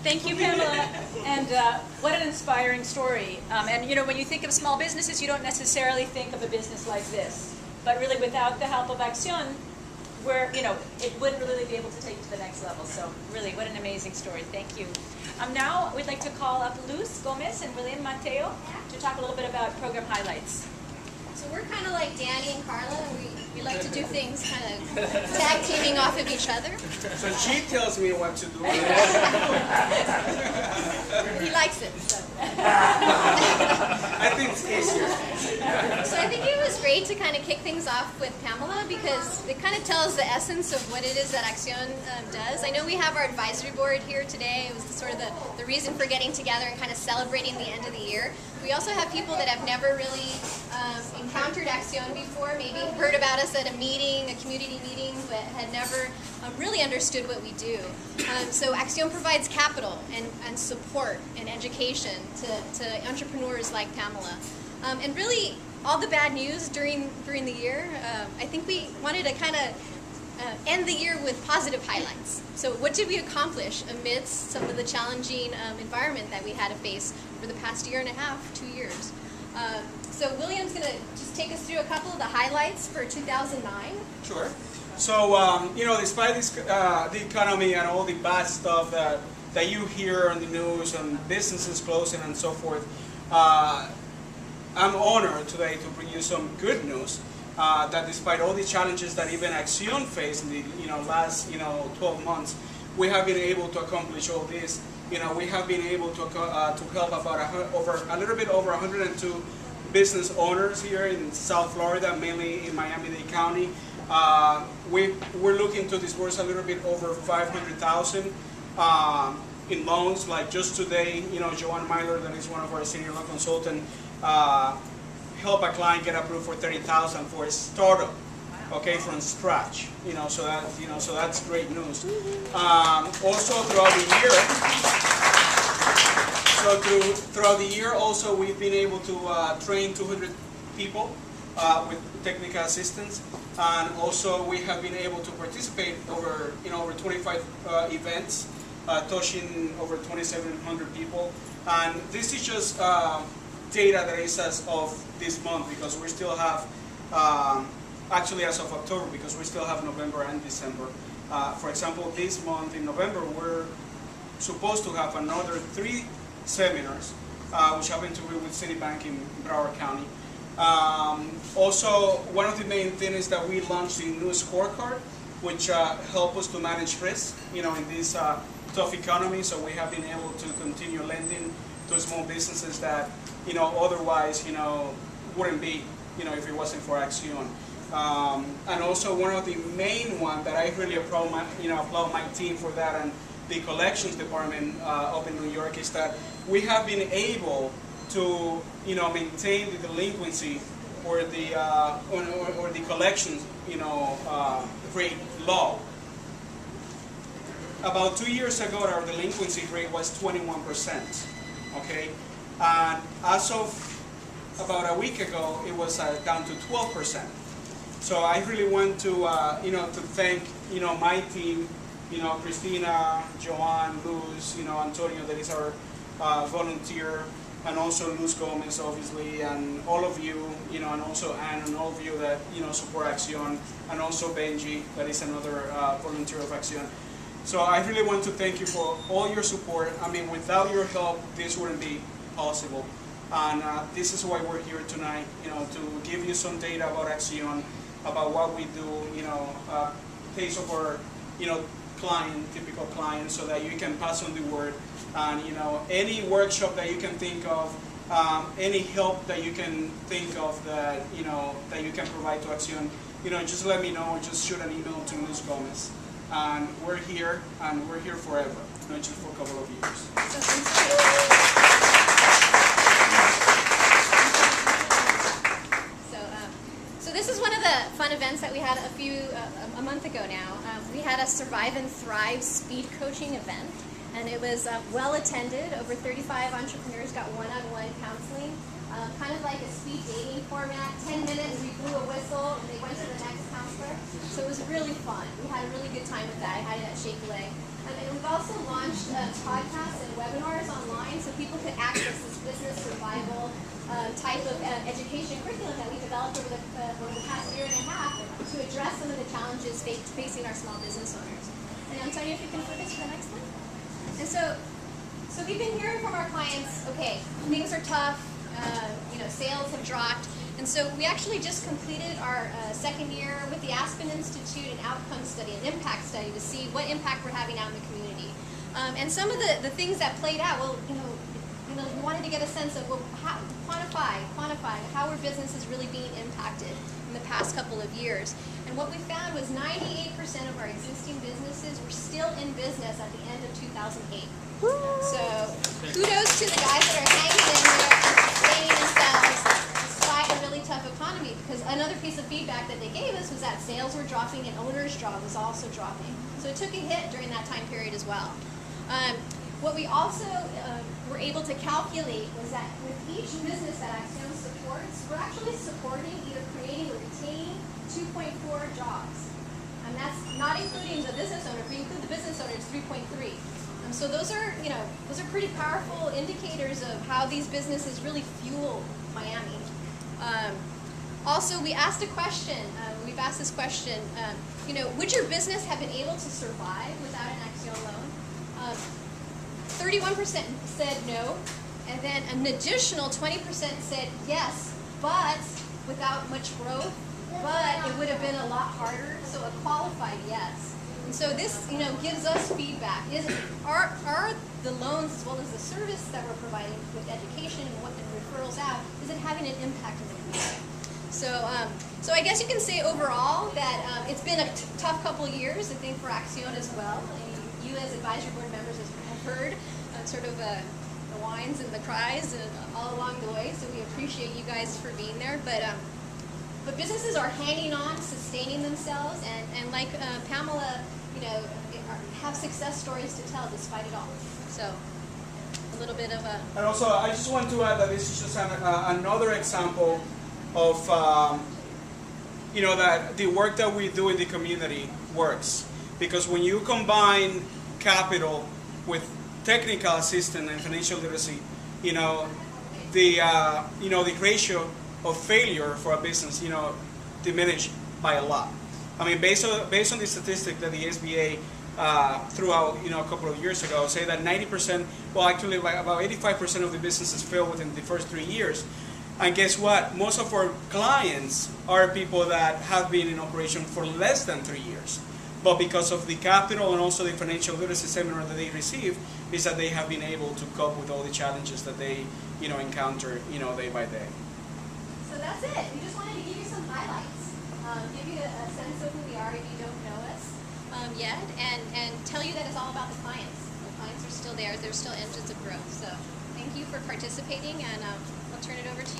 Thank you, Pamela. And what an inspiring story. And you know, when you think of small businesses, you don't necessarily think of a business like this. But really, without the help of ACCION, it wouldn't really be able to take it to the next level. So really, what an amazing story. Thank you. Now we'd like to call up Luz Gomez and William Mateo to talk a little bit about program highlights. So we're kind of like Danny and Carla. We like to do things kind of tag teaming off of each other. So she tells me what to do. He likes it. So. I think it's easier. So I think it was great to kind of kick things off with Pamela because it kind of tells the essence of what it is that ACCION does. I know we have our advisory board here today. It was sort of the reason for getting together and kind of celebrating the end of the year. We also have people that have never really encountered ACCION before, maybe heard about us at a meeting, a community meeting, but had never really understood what we do. So ACCION provides capital and support and education to entrepreneurs like Pamela. And really, all the bad news during the year, I think we wanted to kind of end the year with positive highlights. So what did we accomplish amidst some of the challenging environment that we had to face over the past year and a half, 2 years? So William's going to just take us through a couple of the highlights for 2009. Sure. So, despite this, the economy and all the bad stuff that you hear on the news and businesses closing and so forth, I'm honored today to bring you some good news. That despite all the challenges that even ACCION faced in the last 12 months, we have been able to accomplish all this. We have been able to help about a little bit over 102 business owners here in South Florida, mainly in Miami-Dade County. We're looking to disburse a little bit over $500,000 in loans. Like just today, Joanne Myler, that is one of our senior loan consultants, help a client get approved for $30,000 for a startup, okay, from scratch. So that's great news. Also throughout the year, throughout the year, also we've been able to train 200 people with technical assistance, and also we have been able to participate over 25 events, touching over 2,700 people. And this is just data that is as of this month, because we still have, actually as of October, because we still have November and December. For example, this month in November, we're supposed to have another 3 seminars, which happen to be with Citibank in Broward County. Also, one of the main things is that we launched a new scorecard, which help us to manage risk, in this tough economy. So we have been able to continue lending to small businesses that, otherwise, wouldn't be, if it wasn't for ACCION. And also one of the main one that I really applaud my team for that, and the collections department up in New York, is that we have been able to, maintain the delinquency or the collections, rate low. About 2 years ago, our delinquency rate was 21%. Okay, and as of about a week ago, it was down to 12%. So I really want to, to thank, my team, Christina, Joanne, Luz, Antonio, that is our volunteer, and also Luz Gomez, obviously, and all of you, and also Anne, and all of you that, support ACCION, and also Benji, that is another volunteer of ACCION. So I really want to thank you for all your support. I mean, without your help, this wouldn't be possible. And this is why we're here tonight, to give you some data about ACCION, about what we do, case of our, typical client, so that you can pass on the word. And, any workshop that you can think of, any help that you can think of that, that you can provide to ACCION, just let me know, just shoot an email to Luz Gomez. And we're here forever, not just for a couple of years. So this is one of the fun events that we had a month ago now. We had a Survive and Thrive speed coaching event, and it was well attended. Over 35 entrepreneurs got one-on-one counseling, kind of like a speed dating format. 10 minutes, we blew a whistle, and they went to the next counselor. counselor. So it was really fun. We had a really good time with that. I had it at Shake a Leg. And we've also launched podcasts and webinars online so people could access this business survival type of education curriculum that we developed over the past year and a half to address some of the challenges facing our small business owners. And Antonio, if you can flip it to the next one. And so we've been hearing from our clients, okay, things are tough, sales have dropped. And so we actually just completed our second year with the Aspen Institute an outcome study, an impact study to see what impact we're having out in the community. And some of the things that played out, we wanted to get a sense of quantify how our business is really being impacted in the past couple of years. And what we found was 98% of our existing businesses were still in business at the end of 2008. So kudos to the guys that are hanging in there and sustaining themselves despite a really tough economy, because another piece of feedback that they gave us was that sales were dropping and owners' job was also dropping. So it took a hit during that time period as well. What we also were able to calculate was that with each business that ACCION supports, we're actually supporting, either creating or retaining 2.4 jobs. And that's not including the business owner. If we include the business owner, it's 3.3. So those are pretty powerful indicators of how these businesses really fuel Miami. Also, we asked a question. We've asked this question. Would your business have been able to survive without an ACCION loan? 31% said no, and then an additional 20% said yes, but without much growth. But it would have been a lot harder. So a qualified yes. And so this, gives us feedback. Are the loans as well as the service that we're providing with education and referrals out, is it having an impact in the community? So I guess you can say overall that it's been a tough couple years, I think, for ACCION as well. And you as advisory board members have heard sort of the whines and the cries and all along the way. So we appreciate you guys for being there. But businesses are hanging on, sustaining themselves, and like Pamela, have success stories to tell despite it all. So a little bit of a... And also, I just want to add that this is just another example of, that the work that we do in the community works. Because when you combine capital with technical assistance and financial literacy, the ratio of failure for a business, diminished by a lot. I mean, based on the statistic that the SBA threw out, a couple of years ago, say that 90%, well, actually, about 85% of the businesses fail within the first 3 years. And guess what? Most of our clients are people that have been in operation for less than 3 years. But because of the capital and also the financial literacy seminar that they receive, is that they have been able to cope with all the challenges that they, encounter, day by day. So that's it. We just wanted to give you some highlights, give you a sense of who we are if you don't know us yet, and tell you that it's all about the clients. The clients are still there. They're still engines of growth. So thank you for participating, and I'll turn it over to you.